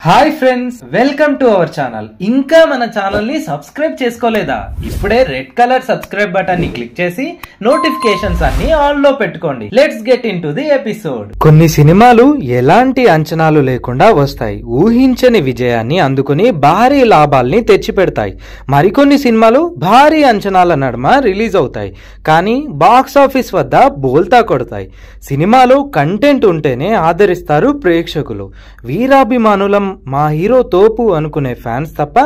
Hi friends, welcome to our channel. ఇంకా మన channel ని సబ్స్క్రైబ్ చేసుకోలేదా? ఇప్పుడే రెడ్ కలర్ సబ్స్క్రైబ్ బటన్ ని క్లిక్ చేసి నోటిఫికేషన్స్ అన్ని ఆన్ లో పెట్టుకోండి. Let's get in to the episode. కొన్ని సినిమాలు ఎలాంటి అంచనాలు లేకుండా వస్తాయి, ఊహించని విజయాన్ని అందుకుని భారీ లాభాల్ని తెచ్చిపెడతాయి. మరికొన్ని సినిమాలు భారీ అంచనాల నడుమ రిలీజ్ అవుతాయి, కానీ బాక్స్ ఆఫీస్ వద్ద బోల్తా కొడతాయి. సినిమాలో కంటెంట్ ఉంటేనే ఆదరిస్తారు ప్రేక్షకులు. వీరాభిమానులం, మా హీరో తోపు అనుకునే ఫ్యాన్స్ తప్ప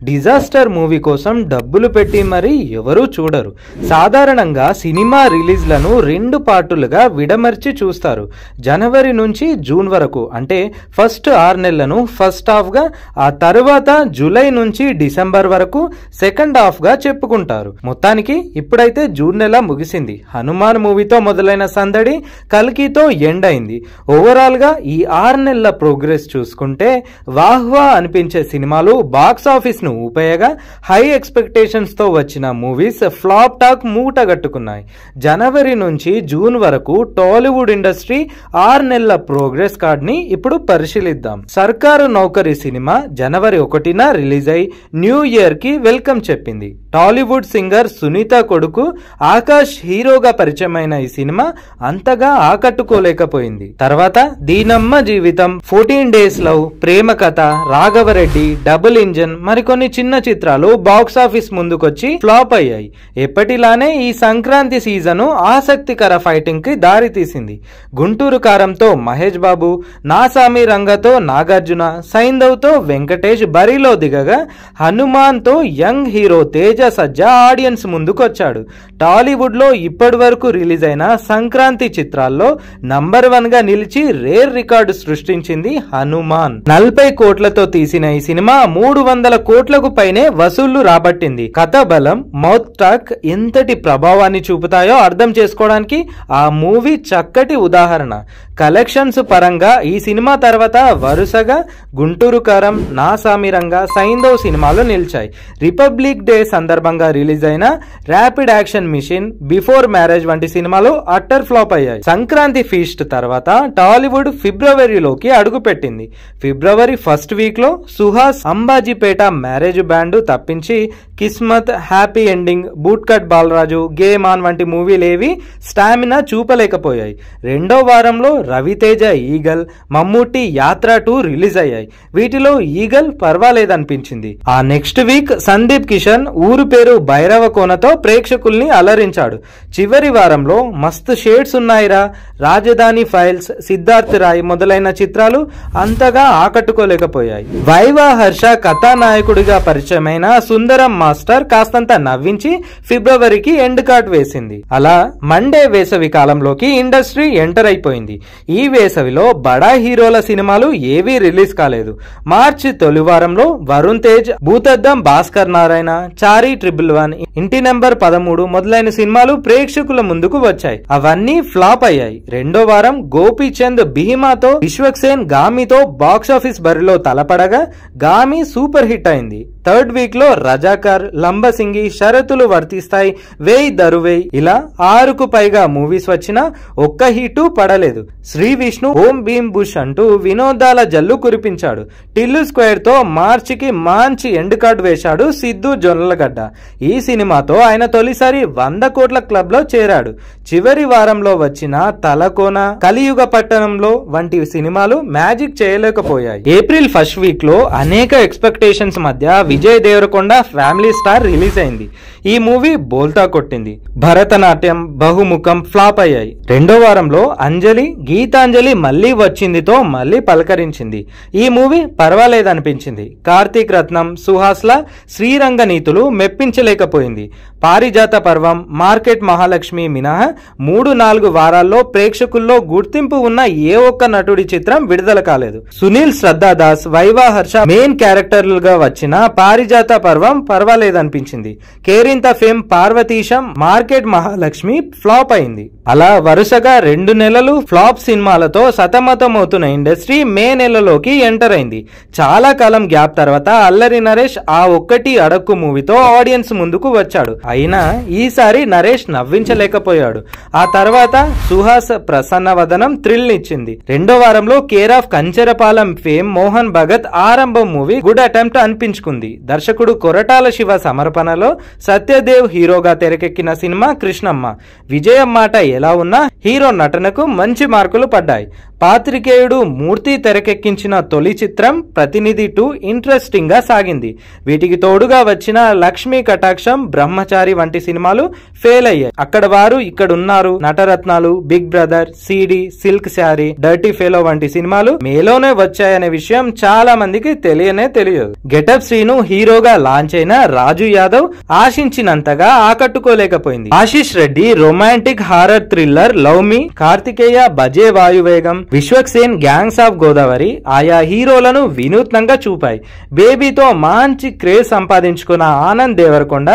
డిజాస్టర్ మూవీ కోసం డబ్బులు పెట్టి మరీ ఎవరూ చూడరు. సాధారణంగా సినిమా రిలీజ్లను 2 పార్టులుగా విడమర్చి చూస్తారు. జనవరి నుంచి జూన్ వరకు, అంటే ఫస్ట్ 6 నెలలను ఫస్ట్ హాఫ్ గా, ఆ తరువాత జూలై నుంచి డిసెంబర్ వరకు సెకండ్ హాఫ్ గా చెప్పుకుంటారు. మొత్తానికి ఇప్పుడైతే జూన్ నెల ముగిసింది. హనుమాన్ మూవీతో మొదలైన సందడి కల్కితో ఎండ్ అయింది. ఓవరాల్ గా ఈ 6 నెలల ప్రోగ్రెస్ చూసుకుంటే వాహ్వా అనిపించే సినిమాలు బాక్స్ ఆఫీస్ ను ఊపేయగా, హై ఎక్స్పెక్టేషన్స్ తో వచ్చిన మూవీస్ ఫ్లాప్ టాక్ మూటగట్టుకున్నాయి. జనవరి నుంచి జూన్ వరకు టాలీవుడ్ ఇండస్ట్రీ 6 నెలల ప్రోగ్రెస్ కార్డ్ ని ఇప్పుడు పరిశీలిద్దాం. సర్కారు నౌకరీ సినిమా జనవరి 1న రిలీజ్ అయి న్యూ ఇయర్ కి వెల్కమ్ చెప్పింది. టాలీవుడ్ సింగర్ సునీత కొడుకు ఆకాష్ హీరోగా పరిచయమైన ఈ సినిమా అంతగా ఆకట్టుకోలేకపోయింది. తర్వాత దీనమ్మ జీవితం, 14 డేస్ లవ్, ప్రేమ కథ, రాఘవరెడ్డి, డబుల్ ఇంజన్, మరికొన్ని చిన్న చిత్రాలు బాక్స్ ఆఫీస్ ముందుకొచ్చి ఫ్లాప్ అయ్యాయి. ఎప్పటిలానే ఈ సంక్రాంతి సీజన్ ఆసక్తికర ఫైటింగ్ కి దారి తీసింది. గుంటూరు కారంతో మహేష్ బాబు, నాసామి రంగతో నాగార్జున, సైందవ్ తో వెంకటేష్ బరిలో దిగగా, హనుమాన్ తో యంగ్ హీరో తేజ సజ్జా ఆడియన్స్ ముందుకొచ్చాడు. టాలీవుడ్ లో ఇప్పటి వరకు రిలీజ్ అయిన సంక్రాంతి చిత్రాల్లో నంబర్ 1 గా నిలిచి రేర్ రికార్డు సృష్టించింది హనుమాన్. 40 కోట్లతో తీసిన ఈ సినిమా 300 కోట్లకు పైనే వసూళ్లు రాబట్టింది. కథ బలం, మౌత్ టాక్ ఎంతటి ప్రభావాన్ని చూపుతాయో అర్థం చేసుకోవడానికి ఆ మూవీ చక్కటి ఉదాహరణ. కలెక్షన్స్ పరంగా ఈ సినిమా తర్వాత వరుసగా గుంటూరు కారం, నా సామిరంగా, సైందవ్ సినిమాలు నిలిచాయి. రిపబ్లిక్ డే సందర్భంగా రిలీజ్ అయిన rapid action mission, before marriage వంటి సినిమాలు అట్టర్ ఫ్లాప్ అయ్యాయి. సంక్రాంతి ఫీస్ట్ తర్వాత టాలీవుడ్ ఫిబ్రవరిలోకి అడుగుపెట్టింది. ఫిబ్రవరి ఫస్ట్ వీక్ లో సుహాస్ అంబాజీపేట మ్యారేజ్ బ్యాండ్ తప్పించి Kismat, happy ending, boot cut Balaraju, game on వంటి మూవీలేవి స్టామినా చూపలేకపోయాయి. రెండో వారంలో రవితేజ ఈగల్, మమ్మూటి యాత్ర 2 రిలీజ్ అయ్యాయి. వీటిలో ఈగల్ పర్వాలేదనిపించింది. ఆ నెక్స్ట్ వీక్ సందీప్ కిషన్ ఊరు పేరు భైరవ కోనతో ప్రేక్షకుల్ని అలరించాడు. చివరి వారంలో మస్తు షేడ్స్ ఉన్నాయిరా, రాజధాని ఫైల్స్, సిద్ధార్థ్ రాయ్ మొదలైన చిత్రాలు అంతగా ఆకట్టుకోలేకపోయాయి. వైవా హర్ష కథానాయకుడిగా పరిచయమైన సుందరం మాస్టర్ కాస్తంత నవ్వించి ఫిబ్రవరికి ఎండ్ కార్డ్ వేసింది. అలా మండే వేసవి కాలంలోకి ఇండస్ట్రీ ఎంటర్ అయిపోయింది. ఈ వేసవిలో బడా హీరోల సినిమాలు ఏవీ రిలీజ్ కాలేదు. మార్చి తొలి వారంలో వరుణ్ తేజ్, భూతద్దం భాస్కర్ నారాయణ, చారీ 111, ఇంటి నెంబర్ 13 మొదలైన సినిమాలు ప్రేక్షకుల ముందుకు వచ్చాయి. అవన్నీ ఫ్లాప్ అయ్యాయి. రెండో వారం గోపీచంద్ భీమాతో, విశ్వక్సేన్ గామితో బాక్స్ ఆఫీస్ బరిలో తలపడగా గామి సూపర్ హిట్ అయింది. థర్డ్ వీక్ లో రజాకర్, లంబసింగి, షరతులు వర్తిస్తాయి, వేయ్ దరువేయ్ ఇలా 6కు పైగా మూవీస్ వచ్చినా ఒక్క హిట్ పడలేదు. శ్రీ విష్ణు ఓం భీమ్ బుష్ అంటూ వినోదాల జల్లు కురిపించాడు. టిల్లు స్క్వేర్ తో మార్చికి మంచి ఎండ్ కార్డ్ వేశాడు సిద్ధు జొన్నలగడ్డ. ఈ సినిమాతో ఆయన తొలిసారి 100 కోట్ల క్లబ్ లో చేరాడు. చివరి వారంలో వచ్చిన తలకోన, కలియుగ పట్టణంలో వంటి సినిమాలు మ్యాజిక్ చేయలేకపోయాయి. ఏప్రిల్ ఫస్ట్ వీక్ లో అనేక ఎక్స్పెక్టేషన్స్ మధ్య Vijay Deverakonda family star release అయింది. ఈ మూవీ బోల్తా కొట్టింది. భరతనాట్యం, బహుముఖం ఫ్లాప్ అయ్యాయి. రెండో వారంలో అంజలి, గీతాంజలి మళ్లీ వచ్చిందితో మళ్లీ పలకరించింది. ఈ మూవీ పర్వాలేదనిపించింది. కార్తీక్ రత్నం, సుహాస్ల శ్రీరంగ నీతులు మెప్పించలేకపోయింది. పారిజాత పర్వం, మార్కెట్ మహాలక్ష్మి మినహా 3-4 వారాల్లో ప్రేక్షకుల్లో గుర్తింపు ఉన్న ఏ ఒక్క నటుడి చిత్రం విడుదల కాలేదు. సునీల్ శ్రద్ధాదాస్, వైవా హర్ష మెయిన్ క్యారెక్టర్లుగా వచ్చిన పారిజాత పర్వం పర్వాలేదనిపించింది. Kerintha fame Parvateesam, market Mahalakshmi flop అయింది. అలా వరుసగా 2 నెలలు ఫ్లాప్ సినిమాలతో సతమతమవుతున్న ఇండస్ట్రీ మే నెలలోకి ఎంటర్ అయింది. చాలా కాలం గ్యాప్ తర్వాత అల్లరి నరేష్ ఆ ఒక్కటి అడక్కు మూవీతో ఆడియన్స్ ముందుకు వచ్చాడు. అయినా ఈసారి నరేష్ నవ్వించలేకపోయాడు. ఆ తర్వాత సుహాస్ ప్రసన్నవదనం థ్రిల్ ఇచ్చింది. 2వ వారంలో care of Kancharapalem fame Mohan Bhagat ఆరంభం మూవీ గుడ్ అటెంప్ట్ అనిపించుకుంది. దర్శకుడు కొరటాల శివ సమర్పణలో సత్యదేవ్ హీరోగా తెరకెక్కిన సినిమా కృష్ణమ్మ. విజయం మాట ఎలా ఉన్నా హీరో నటనకు మంచి మార్కులు పడ్డాయి. పాత్రికేయుడు మూర్తి తెరకెక్కించిన తొలి చిత్రం ప్రతినిధి 2 ఇంట్రెస్టింగ్ గా సాగింది. వీటికి తోడుగా వచ్చిన లక్ష్మీ కటాక్షం, బ్రహ్మచారి వంటి సినిమాలు ఫెయిల్ అయ్యాయి. అక్కడ వారు ఇక్కడున్నారు, Nataratnalu, big brother, CD, silk saree, dirty fellow వంటి సినిమాలు మేలోనే వచ్చాయనే విషయం చాలా మందికి తెలియదు. గెటప్ శ్రీను హీరోగా లాంచ్ అయిన రాజు యాదవ్ ఆశించినంతగా ఆకట్టుకోలేకపోయింది. Ashish Reddy romantic horror thriller love me, Karthikeya Bhaje Vayuvegam, Vishwaksen gangs of Godavari ఆయా హీరోలను వినూత్నంగా చూపాయి. బేబీతో మంచి క్రేజ్ సంపాదించుకున్న ఆనంద్ దేవరకొండ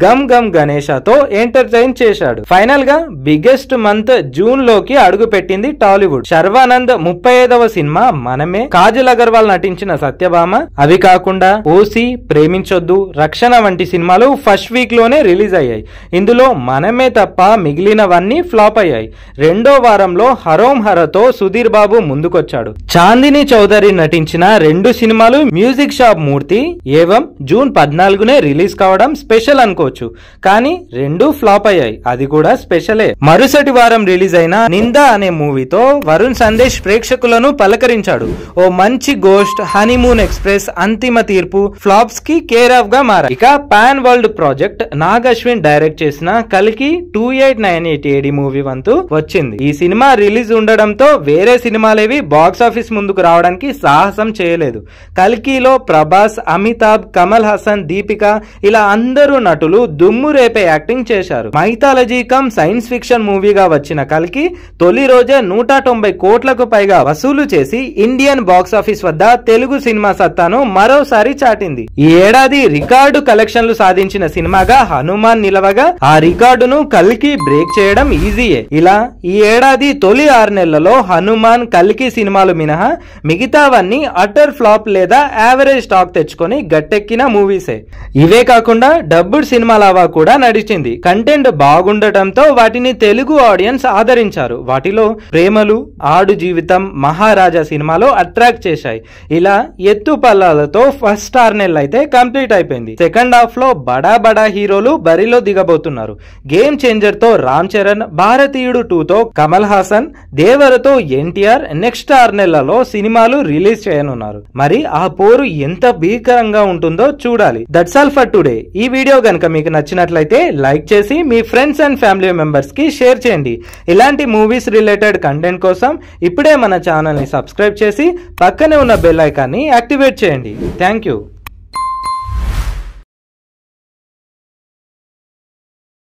గమ్ గమ్ గణేషతో ఎంటర్టైన్ చేశాడు. ఫైనల్ గా బిగ్గెస్ట్ మంత్ జూన్ లోకి అడుగు పెట్టింది టాలీవుడ్. శర్వానంద్ 35వ సినిమా మనమే, కాజల్ అగర్వాల్ నటించిన సత్యభామ, అవి కాకుండా ఓసి, ప్రేమించొద్దు, రక్షణ వంటి సినిమాలు ఫస్ట్ వీక్ లోనే రిలీజ్ అయ్యాయి. ఇందులో మనమే తప్ప మిగిలినవన్నీ ఫ్లాప్ అయ్యాయి. 2వ వారంలో హరోం హరతో సుధీర్ బాబు ముందుకొచ్చాడు. చాందిని చౌదరి నటించిన 2 సినిమాలు మ్యూజిక్ షాప్ మూర్తి, ఏవం జూన్ 14నే రిలీజ్ కావడం స్పెషల్ అనుకోవచ్చు. కానీ 2 ఫ్లాప్ అయ్యాయి, అది కూడా స్పెషలే. మరుసటి వారం రిలీజ్ అయిన నిందా అనే మూవీతో వరుణ్ సందేశ్ ప్రేక్షకులను పలకరించాడు. ఓ మంచి గోస్ట్, హనీమూన్ ఎక్స్ప్రెస్, అంతిమ తీర్పు ఫ్లాప్స్ కి కేర్ ఆఫ్ గా మారాయి. ఇక pan world project Nag Ashwin direct చేసిన కల్కి 2898 AD మూవీ వంతు వచ్చింది. ఈ సినిమా రిలీజ్ ఉండడంతో వేరే సినిమాలేవి బాక్స్ ఆఫీస్ ముందుకు రావడానికి సాహసం చేయలేదు. కల్కిలో ప్రభాస్, అమితాబ్, కమల్ హాసన్, దీపిక ఇలా అందరూ నటులు దుమ్ము రేపే యాక్టింగ్ చేశారు. మైథాలజీ కమ్ సైన్స్ ఫిక్షన్ మూవీగా వచ్చిన కల్కి తొలి రోజే 190 కోట్లకు పైగా వసూలు చేసి ఇండియన్ బాక్స్ ఆఫీస్ వద్ద తెలుగు సినిమా సత్తాను మరోసారి చాటింది. ఈ ఏడాది రికార్డు కలెక్షన్లు సాధించిన సినిమాగా హనుమాన్ నిలవగా ఆ రికార్డును కల్కి బ్రేక్ చేయడం ఈజీయే. ఇలా ఈ ఏడాది తొలి 6 నెలలలో హనుమాన్, కల్కి సినిమాలు మినహా మిగతావన్నీ అటర్ ఫ్లాప్ లేదా యావరేజ్ టాక్ తెచ్చుకొని గట్టెక్కిన మూవీసే. ఇవే కాకుండా డబ్బుడ్ సినిమాలావా కూడా నడిచింది. కంటెంట్ బాగుండటంతో వాటిని తెలుగు ఆడియన్స్ ఆదరించారు. వాటిలో ప్రేమలు, ఆడు జీవితం, మహారాజా సినిమాలు అట్రాక్ట్ చేశాయి. ఇలా ఎత్తు పల్లాలతో ఫస్ట్ 6 నెలలు అయితే కంప్లీట్ అయిపోయింది. సెకండ్ హాఫ్ లో బడా హీరోలు బరిలో దిగబోతున్నారు. గేమ్ చేంజర్ తో రామ్ చరణ్, భారతీయుడు 2తో కమల్ హాసన్, దేవరతో ఎన్టీఆర్ నెక్స్ట్ 6 నెలలలో సినిమాలు రిలీజ్ చేయనున్నారు. మరి ఆ పోరు ఎంత భీకరంగా ఉంటుందో చూడాలి. That's all for today. ఈ వీడియో గనుక మీకు నచ్చినట్లయితే లైక్ చేసి మీ ఫ్రెండ్స్ అండ్ ఫ్యామిలీ మెంబర్స్ కి షేర్ చేయండి. ఇలాంటి మూవీస్ రిలేటెడ్ కంటెంట్ కోసం ఇప్పుడే మన ఛానల్ ని సబ్స్క్రైబ్ చేసి పక్కనే ఉన్న బెల్ ఐకాన్ ని యాక్టివేట్ చేయండి. Thank you.